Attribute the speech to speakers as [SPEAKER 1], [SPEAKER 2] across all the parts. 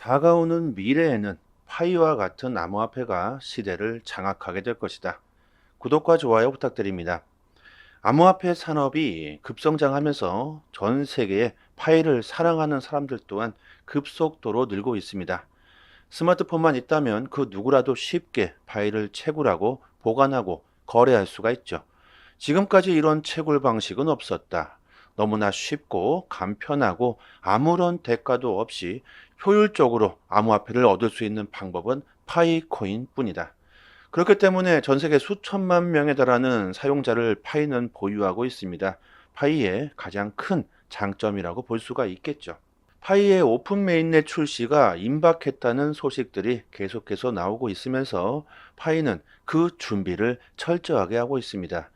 [SPEAKER 1] 다가오는 미래에는 파이와 같은 암호화폐가 시대를 장악하게 될 것이다. 구독과 좋아요 부탁드립니다. 암호화폐 산업이 급성장하면서 전 세계에 파이를 사랑하는 사람들 또한 급속도로 늘고 있습니다. 스마트폰만 있다면 그 누구라도 쉽게 파이를 채굴하고 보관하고 거래할 수가 있죠. 지금까지 이런 채굴 방식은 없었다. 너무나 쉽고 간편하고 아무런 대가도 없이 효율적으로 암호화폐를 얻을 수 있는 방법은 파이코인 뿐이다. 그렇기 때문에 전 세계 수천만 명에 달하는 사용자를 파이는 보유하고 있습니다. 파이의 가장 큰 장점이라고 볼 수가 있겠죠. 파이의 오픈 메인넷 출시가 임박했다는 소식들이 계속해서 나오고 있으면서 파이는 그 준비를 철저하게 하고 있습니다.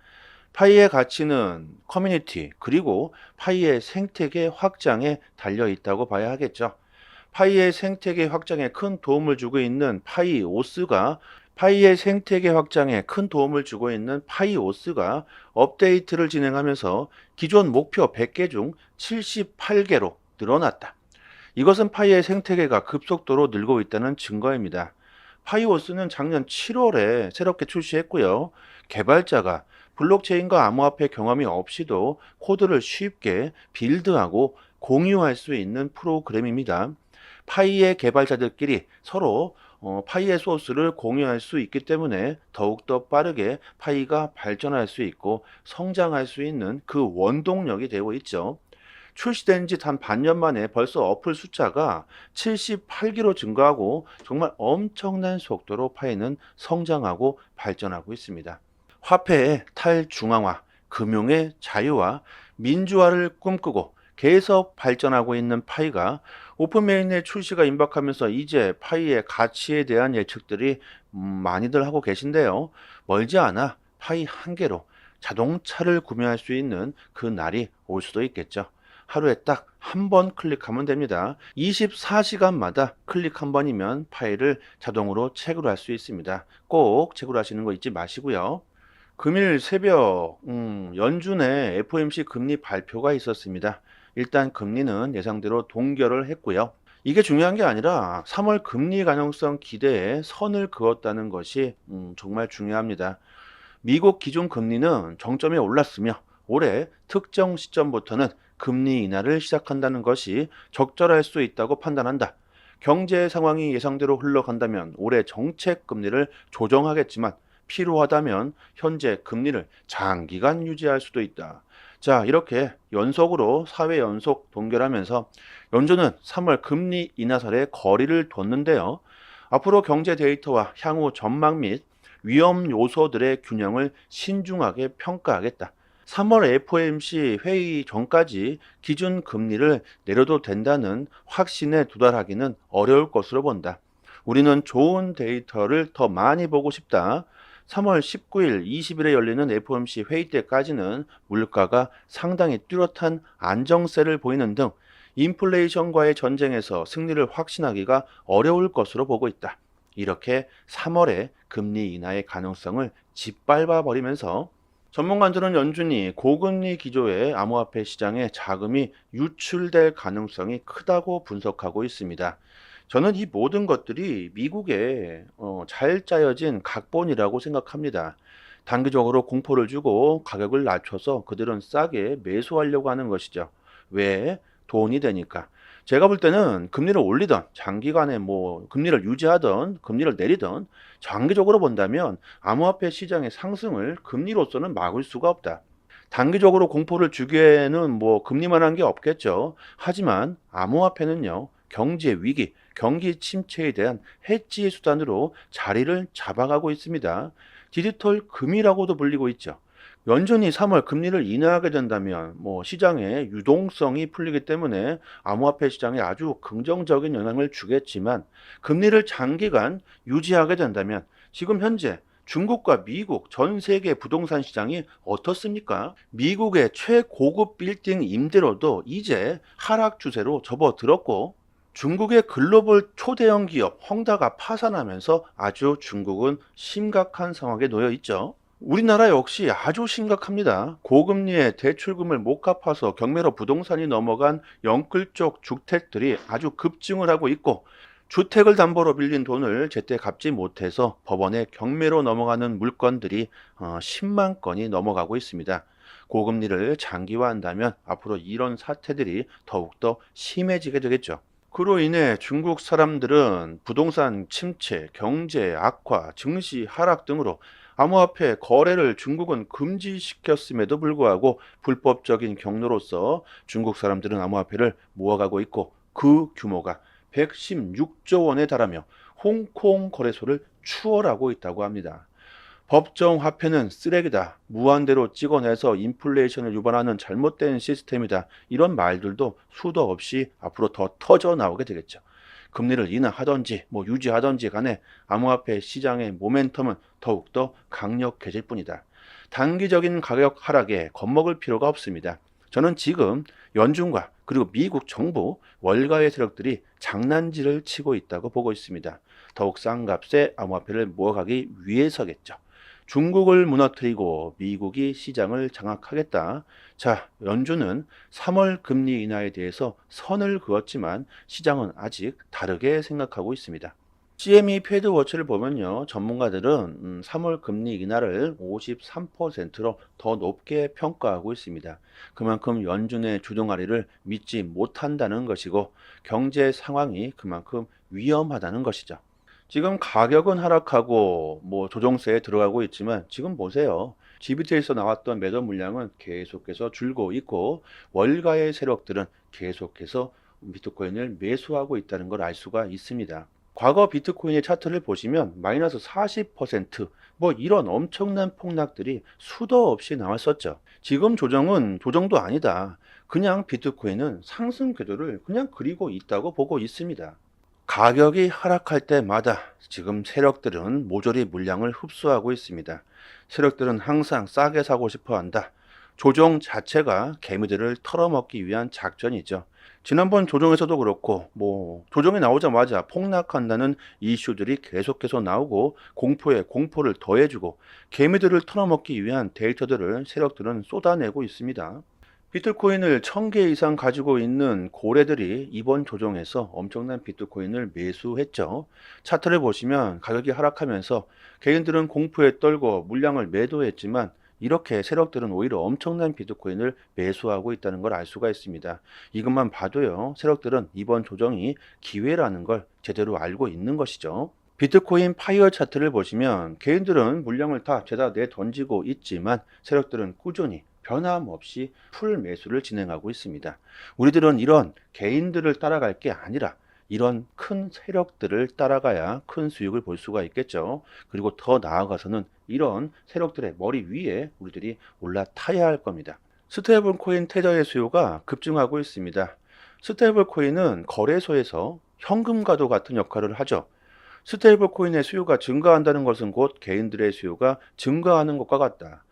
[SPEAKER 1] 파이의 가치는 커뮤니티 그리고 파이의 생태계 확장에 달려 있다고 봐야 하겠죠. 파이의 생태계 확장에 큰 도움을 주고 있는 파이오스가 파이의 생태계 확장에 큰 도움을 주고 있는 파이오스가 업데이트를 진행하면서 기존 목표 100개 중 78개로 늘어났다. 이것은 파이의 생태계가 급속도로 늘고 있다는 증거입니다. 파이오스는 작년 7월에 새롭게 출시했고요. 개발자가 블록체인과 암호화폐 경험이 없이도 코드를 쉽게 빌드하고 공유할 수 있는 프로그램입니다. 파이의 개발자들끼리 서로 파이의 소스를 공유할 수 있기 때문에 더욱더 빠르게 파이가 발전할 수 있고 성장할 수 있는 그 원동력이 되고 있죠. 출시된 지 단 반년 만에 벌써 어플 숫자가 78개로 증가하고 정말 엄청난 속도로 파이는 성장하고 발전하고 있습니다. 화폐의 탈중앙화, 금융의 자유화, 민주화를 꿈꾸고 계속 발전하고 있는 파이가 오픈 메인넷 출시가 임박하면서 이제 파이의 가치에 대한 예측들이 많이들 하고 계신데요. 멀지 않아 파이 한 개로 자동차를 구매할 수 있는 그 날이 올 수도 있겠죠. 하루에 딱 한 번 클릭하면 됩니다. 24시간마다 클릭 한 번이면 파일을 자동으로 채굴할 수 있습니다. 꼭 채굴하시는 거 잊지 마시고요. 금일 새벽 연준의 FOMC 금리 발표가 있었습니다. 일단 금리는 예상대로 동결을 했고요. 이게 중요한 게 아니라 3월 금리 가능성 기대에 선을 그었다는 것이 정말 중요합니다. 미국 기준 금리는 정점에 올랐으며 올해 특정 시점부터는 금리 인하를 시작한다는 것이 적절할 수 있다고 판단한다. 경제 상황이 예상대로 흘러간다면 올해 정책 금리를 조정하겠지만 필요하다면 현재 금리를 장기간 유지할 수도 있다. 자, 이렇게 연속으로 4회 연속 동결하면서 연준은 3월 금리 인하설에 거리를 뒀는데요. 앞으로 경제 데이터와 향후 전망 및 위험 요소들의 균형을 신중하게 평가하겠다. 3월 FOMC 회의 전까지 기준 금리를 내려도 된다는 확신에 도달하기는 어려울 것으로 본다. 우리는 좋은 데이터를 더 많이 보고 싶다. 3월 19일, 20일에 열리는 FOMC 회의 때까지는 물가가 상당히 뚜렷한 안정세를 보이는 등 인플레이션과의 전쟁에서 승리를 확신하기가 어려울 것으로 보고 있다. 이렇게 3월에 금리 인하의 가능성을 짓밟아 버리면서 전문가들은 연준이 고금리 기조의 암호화폐 시장에 자금이 유출될 가능성이 크다고 분석하고 있습니다. 저는 이 모든 것들이 미국의 잘 짜여진 각본이라고 생각합니다. 단기적으로 공포를 주고 가격을 낮춰서 그들은 싸게 매수하려고 하는 것이죠. 왜? 돈이 되니까. 제가 볼 때는 금리를 올리던 장기간에 뭐 금리를 유지하던 금리를 내리던 장기적으로 본다면 암호화폐 시장의 상승을 금리로서는 막을 수가 없다. 단기적으로 공포를 주기에는 뭐 금리만 한 게 없겠죠. 하지만 암호화폐는요, 경제 위기, 경기 침체에 대한 해지 수단으로 자리를 잡아가고 있습니다. 디지털 금이라고도 불리고 있죠. 연준이 3월 금리를 인하하게 된다면 뭐 시장의 유동성이 풀리기 때문에 암호화폐 시장에 아주 긍정적인 영향을 주겠지만 금리를 장기간 유지하게 된다면 지금 현재 중국과 미국 전 세계 부동산 시장이 어떻습니까? 미국의 최고급 빌딩 임대료도 이제 하락 추세로 접어들었고 중국의 글로벌 초대형 기업 헝다가 파산하면서 아주 중국은 심각한 상황에 놓여 있죠. 우리나라 역시 아주 심각합니다. 고금리에 대출금을 못 갚아서 경매로 부동산이 넘어간 영끌 쪽 주택들이 아주 급증을 하고 있고 주택을 담보로 빌린 돈을 제때 갚지 못해서 법원에 경매로 넘어가는 물건들이 10만 건이 넘어가고 있습니다. 고금리를 장기화한다면 앞으로 이런 사태들이 더욱더 심해지게 되겠죠. 그로 인해 중국 사람들은 부동산 침체, 경제 악화, 증시 하락 등으로 암호화폐 거래를 중국은 금지시켰음에도 불구하고 불법적인 경로로서 중국 사람들은 암호화폐를 모아가고 있고 그 규모가 116조 원에 달하며 홍콩 거래소를 추월하고 있다고 합니다. 법정 화폐는 쓰레기다. 무한대로 찍어내서 인플레이션을 유발하는 잘못된 시스템이다. 이런 말들도 수도 없이 앞으로 더 터져 나오게 되겠죠. 금리를 인하하든지 유지하든지 간에 암호화폐 시장의 모멘텀은 더욱더 강력해질 뿐이다. 단기적인 가격 하락에 겁먹을 필요가 없습니다. 저는 지금 연준과 그리고 미국 정부 월가의 세력들이 장난질을 치고 있다고 보고 있습니다. 더욱 싼 값에 암호화폐를 모아가기 위해서겠죠. 중국을 무너뜨리고 미국이 시장을 장악하겠다. 자, 연준은 3월 금리 인하에 대해서 선을 그었지만 시장은 아직 다르게 생각하고 있습니다. CME 패드워치를 보면요, 전문가들은 3월 금리 인하를 53%로 더 높게 평가하고 있습니다. 그만큼 연준의 주동아리를 믿지 못한다는 것이고 경제 상황이 그만큼 위험하다는 것이죠. 지금 가격은 하락하고 조정세에 들어가고 있지만 지금 보세요. GBT에서 나왔던 매도 물량은 계속해서 줄고 있고 월가의 세력들은 계속해서 비트코인을 매수하고 있다는 걸 알 수가 있습니다. 과거 비트코인의 차트를 보시면 마이너스 40% 이런 엄청난 폭락들이 수도 없이 나왔었죠. 지금 조정은 조정도 아니다. 그냥 비트코인은 상승 궤도를 그냥 그리고 있다고 보고 있습니다. 가격이 하락할 때마다 지금 세력들은 모조리 물량을 흡수하고 있습니다. 세력들은 항상 싸게 사고 싶어 한다. 조정 자체가 개미들을 털어먹기 위한 작전이죠. 지난번 조정에서도 그렇고 조정이 나오자마자 폭락한다는 이슈들이 계속해서 나오고 공포에 공포를 더해주고 개미들을 털어먹기 위한 데이터들을 세력들은 쏟아내고 있습니다. 비트코인을 1000개 이상 가지고 있는 고래들이 이번 조정에서 엄청난 비트코인을 매수했죠. 차트를 보시면 가격이 하락하면서 개인들은 공포에 떨고 물량을 매도했지만 이렇게 세력들은 오히려 엄청난 비트코인을 매수하고 있다는 걸 알 수가 있습니다. 이것만 봐도요, 세력들은 이번 조정이 기회라는 걸 제대로 알고 있는 것이죠. 비트코인 파이어 차트를 보시면 개인들은 물량을 다 죄다 내 던지고 있지만 세력들은 꾸준히 변함없이 풀 매수를 진행하고 있습니다. 우리들은 이런 개인들을 따라갈 게 아니라 이런 큰 세력들을 따라가야 큰 수익을 볼 수가 있겠죠. 그리고 더 나아가서는 이런 세력들의 머리 위에 우리들이 올라타야 할 겁니다. 스테이블 코인 테더의 수요가 급증하고 있습니다. 스테이블 코인은 거래소에서 현금과도 같은 역할을 하죠. 스테이블 코인의 수요가 증가한다는 것은 곧 개인들의 수요가 증가하는 것과 같다.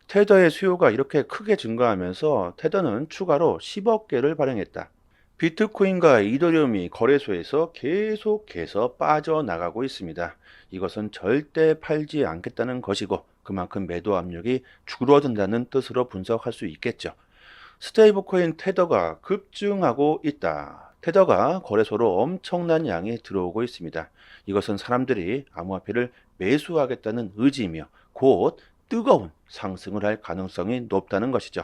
[SPEAKER 1] 테더의 수요가 이렇게 크게 증가하면서 테더는 추가로 10억 개를 발행했다. 비트코인과 이더리움이 거래소에서 계속해서 빠져나가고 있습니다. 이것은 절대 팔지 않겠다는 것이고 그만큼 매도 압력이 줄어든다는 뜻으로 분석할 수 있겠죠. 스테이블코인 테더가 급증하고 있다. 테더가 거래소로 엄청난 양이 들어오고 있습니다. 이것은 사람들이 암호화폐를 매수하겠다는 의지이며 곧 뜨거운 상승을 할 가능성이 높다는 것이죠.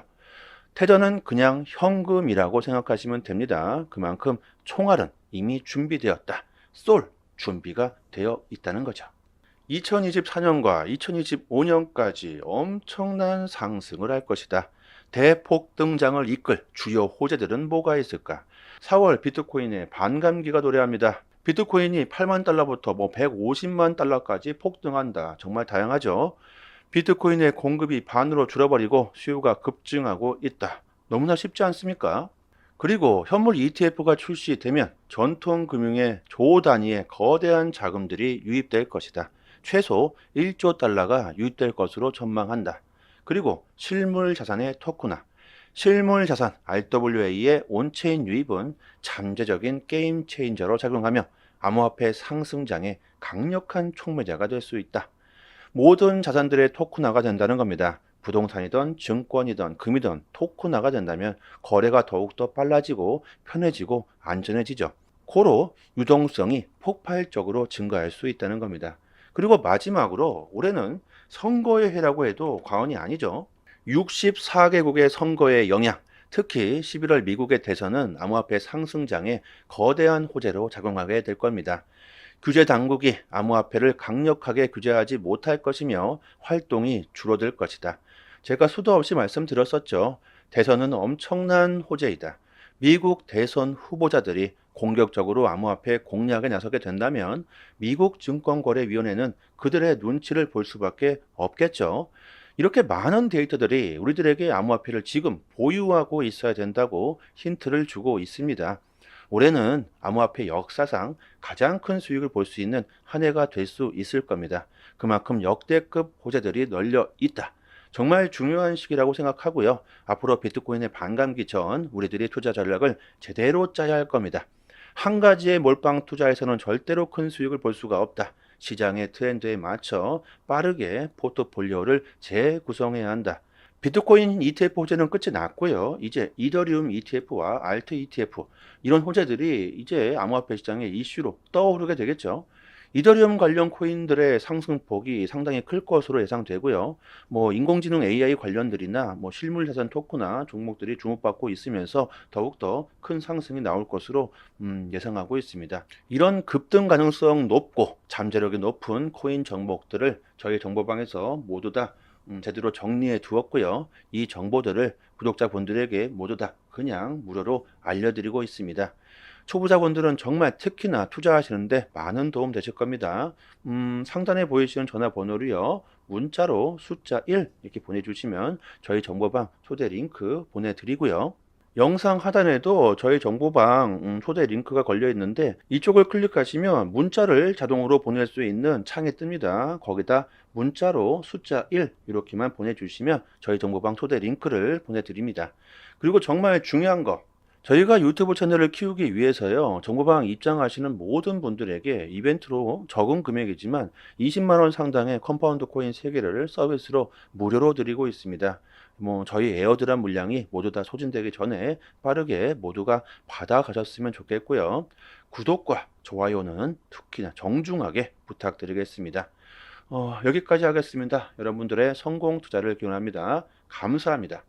[SPEAKER 1] 테더는 그냥 현금이라고 생각하시면 됩니다. 그만큼 총알은 이미 준비되었다. 쏠 준비가 되어 있다는 거죠. 2024년과 2025년까지 엄청난 상승을 할 것이다. 대폭등장을 이끌 주요 호재들은 뭐가 있을까? 4월 비트코인의 반감기가 도래합니다. 비트코인이 8만 달러부터 150만 달러까지 폭등한다. 정말 다양하죠. 비트코인의 공급이 반으로 줄어버리고 수요가 급증하고 있다. 너무나 쉽지 않습니까? 그리고 현물 ETF가 출시되면 전통 금융의 조 단위의 거대한 자금들이 유입될 것이다. 최소 1조 달러가 유입될 것으로 전망한다. 그리고 실물 자산의 토크나 실물 자산 RWA의 온체인 유입은 잠재적인 게임 체인저로 작용하며 암호화폐 상승장의 강력한 촉매자가 될 수 있다. 모든 자산들의 토큰화가 된다는 겁니다. 부동산이든 증권이든 금이든 토큰화가 된다면 거래가 더욱더 빨라지고 편해지고 안전해지죠. 고로 유동성이 폭발적으로 증가할 수 있다는 겁니다. 그리고 마지막으로 올해는 선거의 해라고 해도 과언이 아니죠. 64개국의 선거의 영향, 특히 11월 미국의 대선은 암호화폐 상승장에 거대한 호재로 작용하게 될 겁니다. 규제 당국이 암호화폐를 강력하게 규제하지 못할 것이며 활동이 줄어들 것이다. 제가 수도 없이 말씀드렸었죠. 대선은 엄청난 호재이다. 미국 대선 후보자들이 공격적으로 암호화폐 공략에 나서게 된다면 미국 증권거래위원회는 그들의 눈치를 볼 수밖에 없겠죠. 이렇게 많은 데이터들이 우리들에게 암호화폐를 지금 보유하고 있어야 된다고 힌트를 주고 있습니다. 올해는 암호화폐 역사상 가장 큰 수익을 볼 수 있는 한 해가 될 수 있을 겁니다. 그만큼 역대급 호재들이 널려 있다. 정말 중요한 시기라고 생각하고요. 앞으로 비트코인의 반감기 전 우리들이 투자 전략을 제대로 짜야 할 겁니다. 한 가지의 몰빵 투자에서는 절대로 큰 수익을 볼 수가 없다. 시장의 트렌드에 맞춰 빠르게 포트폴리오를 재구성해야 한다. 비트코인 ETF 호재는 끝이 났고요. 이제 이더리움 ETF와 알트 ETF 이런 호재들이 이제 암호화폐 시장의 이슈로 떠오르게 되겠죠. 이더리움 관련 코인들의 상승폭이 상당히 클 것으로 예상되고요. 인공지능 AI 관련들이나 실물 자산 토크나 종목들이 주목받고 있으면서 더욱더 큰 상승이 나올 것으로 예상하고 있습니다. 이런 급등 가능성 높고 잠재력이 높은 코인 종목들을 저희 정보방에서 모두 다 제대로 정리해 두었고요. 이 정보들을 구독자분들에게 모두 다 그냥 무료로 알려드리고 있습니다. 초보자분들은 정말 특히나 투자하시는데 많은 도움 되실 겁니다. 상단에 보이시는 전화번호로요. 문자로 숫자 1 이렇게 보내주시면 저희 정보방 초대 링크 보내드리고요. 영상 하단에도 저희 정보방 초대 링크가 걸려 있는데 이쪽을 클릭하시면 문자를 자동으로 보낼 수 있는 창이 뜹니다. 거기다 문자로 숫자 1 이렇게만 보내주시면 저희 정보방 초대 링크를 보내드립니다. 그리고 정말 중요한 거 저희가 유튜브 채널을 키우기 위해서요. 정보방 입장하시는 모든 분들에게 이벤트로 적은 금액이지만 20만 원 상당의 컴파운드 코인 3개를 서비스로 무료로 드리고 있습니다. 저희 에어드랍 물량이 모두 다 소진되기 전에 빠르게 모두가 받아가셨으면 좋겠고요. 구독과 좋아요는 특히나 정중하게 부탁드리겠습니다. 여기까지 하겠습니다. 여러분들의 성공 투자를 기원합니다. 감사합니다.